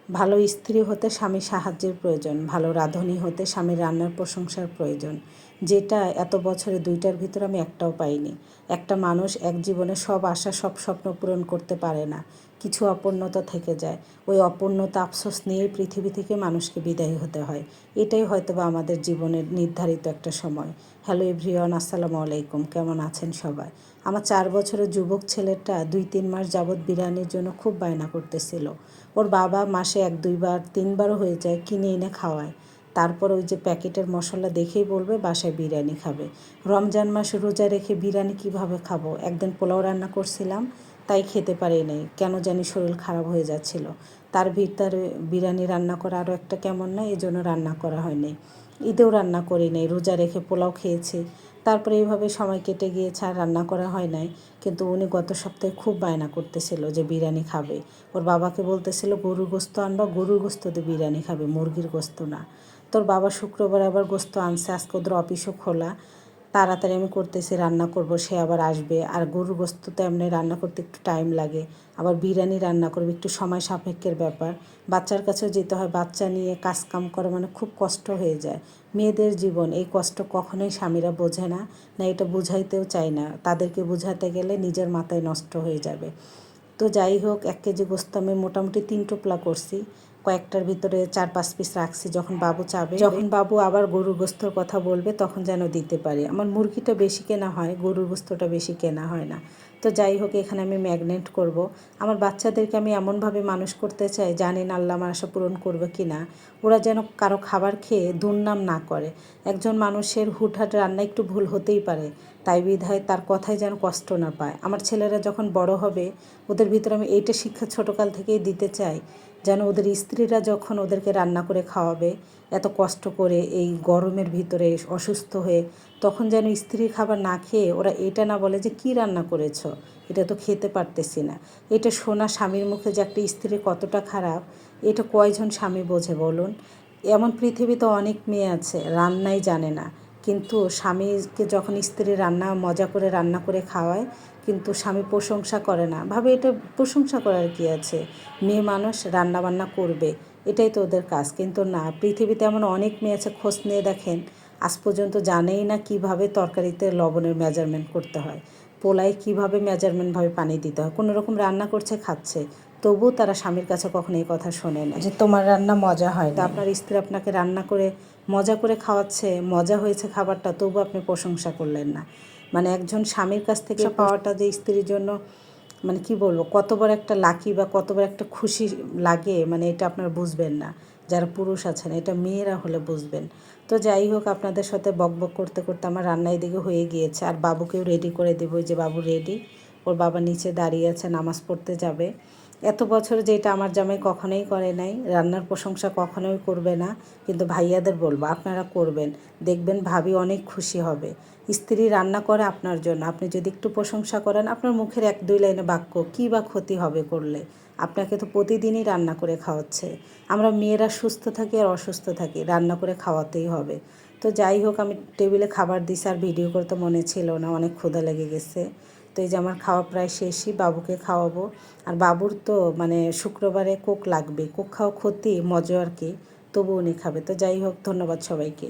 ভালো স্ত্রী হতে স্বামীর সাহায্যের প্রয়োজন, ভালো রাঁধুনি হতে স্বামীর রান্নার প্রশংসার প্রয়োজন, যেটা এত বছরে দুইটার ভিতরে আমি একটাও পাইনি। একটা মানুষ এক জীবনে সব আশা সব স্বপ্ন পূরণ করতে পারে না, কিছু অপূর্ণতা থেকে যায়। ওই অপূর্ণতা আফসোস নিয়েই পৃথিবী থেকে মানুষকে বিদায় হতে হয়। এটাই হয়তোবা আমাদের জীবনের নির্ধারিত একটা সময়। হ্যালো এভরিওয়ান, আসসালামু আলাইকুম। কেমন আছেন সবাই? আমার 4 বছরের যুবক ছেলেটা 2-3 মাস যাবৎ বিরিয়ানির জন্য খুব বায়না করতেছিল। ওর বাবা মাসে 1-2 বার 3বারও হয়ে যায় কিনে এনে খাওয়ায়। তারপর ওই যে প্যাকেটের মশলা দেখেই বলবে বাসায় বিরিয়ানি খাবে। রমজান মাস রোজা রেখে বিরিয়ানি কিভাবে খাবো? একদিন পোলাও রান্না করছিলাম, তাই খেতে পারি নাই, কেন জানি শরীর খারাপ হয়ে যাচ্ছিল। তার ভিতরে বিরিয়ানি রান্না করা আরও একটা কেমন না, এই জন্য রান্না করা হয়নি। ঈদেও রান্না করি নাই, রোজা রেখে পোলাও খেয়েছি। তারপরে এইভাবে সময় কেটে গিয়েছে, আর রান্না করা হয় নাই। কিন্তু উনি গত সপ্তাহে খুব বায়না করতেছিল যে বিরিয়ানি খাবে। ওর বাবাকে বলতেছিল গরুর গোস্ত আনবা, গরুর গোস্ত দিয়ে বিরিয়ানি খাবে, মুরগির গোস্ত না। তোর বাবা শুক্রবার আবার গোস্ত আনছে, আজকে ওদের অফিসও খোলা। তাড়াতাড়ি আমি করতেছি, রান্না করব, সে আবার আসবে। আর গরুর গোস্ত তো এমনি রান্না করতে একটু টাইম লাগে, আবার বিরিয়ানি রান্না করবে, একটু সময় সাপেক্ষের ব্যাপার। বাচ্চার কাছেও যেতে হয়, বাচ্চা নিয়ে কাজকাম করা মানে খুব কষ্ট হয়ে যায়। মেয়েদের জীবন, এই কষ্ট কখনোই স্বামীরা বোঝে না, না এটা বুঝাইতেও চায় না। তাদেরকে বোঝাতে গেলে নিজের মাথায় নষ্ট হয়ে যাবে। তো যাই হোক, 1 কেজি গোস্ত আমি মোটামুটি 3 টোপলা করছি। কয়েকটার ভিতরে 4-5 পিস রাখছি, যখন বাবু চাবে, যখন বাবু আবার গরুর গোস্তর কথা বলবে তখন যেন দিতে পারি। আমার মুরগিটা বেশি কেনা হয়, গরুর গোস্তটা বেশি কেনা হয় না। তো যাই হোক, এখানে আমি ম্যাগনেট করব। আমার বাচ্চাদেরকে আমি এমনভাবে মানুষ করতে চাই, জানি না আল্লাহ আমার আশা পূরণ করবে কি না। ওরা যেন কারো খাবার খেয়ে দুর্নাম না করে। একজন মানুষের হুটহাট রান্না একটু ভুল হতেই পারে, তাই বিধায় তার কথায় যেন কষ্ট না পায়। আমার ছেলেরা যখন বড় হবে, ওদের ভিতরে আমি এইটা শিক্ষা ছোটোকাল থেকেই দিতে চাই, যেন ওদের স্ত্রীরা যখন ওদেরকে রান্না করে খাওয়াবে এত কষ্ট করে এই গরমের ভিতরে অসুস্থ হয়ে, তখন যেন স্ত্রীর খাবার না খেয়ে ওরা এটা না বলে যে কী রান্না করেছো, এটা তো খেতে পারতেছি না। এটা শোনা স্বামীর মুখে যে একটা স্ত্রী কতটা খারাপ, এটা কয়জন স্বামী বোঝে বলুন? এমন পৃথিবীতে অনেক মেয়ে আছে রান্নাই জানে না, কিন্তু স্বামীকে যখন স্ত্রী মজা করে রান্না করে খাওয়ায়, কিন্তু স্বামী প্রশংসা করে না, ভাবে এটা প্রশংসা করার কী আছে, মেয়ে মানুষ রান্নাবান্না করবে, এটাই তো ওদের কাজ। কিন্তু না, পৃথিবীতে এমন অনেক মেয়ে আছে, খোঁজ নিয়ে দেখেন, আজ পর্যন্ত জানেই না কিভাবে তরকারিতে লবণের মেজারমেন্ট করতে হয়, পোলায় কিভাবে মেজারমেন্টভাবে পানি দিতে হয়। কোনো রকম রান্না করছে, খাচ্ছে, তবুও তারা স্বামীর কাছে কখনো এই কথা শোনে না যে তোমার রান্না মজা হয় না। আপনার স্ত্রী আপনাকে রান্না করে মজা করে খাওয়াচ্ছে, মজা হয়েছে খাবারটা, তবু আপনি প্রশংসা করলেন না। মানে একজন স্বামীর কাছ থেকে পাওয়াটা যে স্ত্রীর জন্য মানে কি বলবো, কত বড় একটা লাকি বা কত বড় একটা খুশি লাগে, মানে এটা আপনারা বুঝবেন না যারা পুরুষ আছেন, এটা মেয়েরা হলে বুঝবেন। তো যাই হোক, আপনাদের সাথে বকবক করতে করতে আমার রান্না এদিকে হয়ে গিয়েছে, আর বাবুকেও রেডি করে দেবো। যে বাবু রেডি, ওর বাবা নিচে দাঁড়িয়ে আছে, নামাজ পড়তে যাবে। এত বছর যেটা আমার জামাই কখনোই করে নাই, রান্নার প্রশংসা কখনোই করবে না, কিন্তু ভাইয়াদের বলবো আপনারা করবেন, দেখবেন ভাবি অনেক খুশি হবে। স্ত্রী রান্না করে আপনার জন্য, আপনি যদি একটু প্রশংসা করেন, আপনার মুখের 1-2 লাইনে বাক্য কী বা ক্ষতি হবে করলে? আপনাকে তো প্রতিদিনই রান্না করে খাওয়াচ্ছে। আমরা মেয়েরা সুস্থ থাকি আর অসুস্থ থাকি, রান্না করে খাওয়াতেই হবে। তো যাই হোক, আমি টেবিলে খাবার দিছি, আর ভিডিও করতে মনে ছিল না, অনেক ক্ষুধা লেগে গেছে। তো এই যে আমার খাওয়া প্রায় শেষই, বাবুকে খাওয়াবো। আর বাবুর তো মানে শুক্রবারে কোক লাগবে, কোক খাওয়া ক্ষতি মজা আর কি, তবু উনি খাবে। তো যাই হোক, ধন্যবাদ সবাইকে।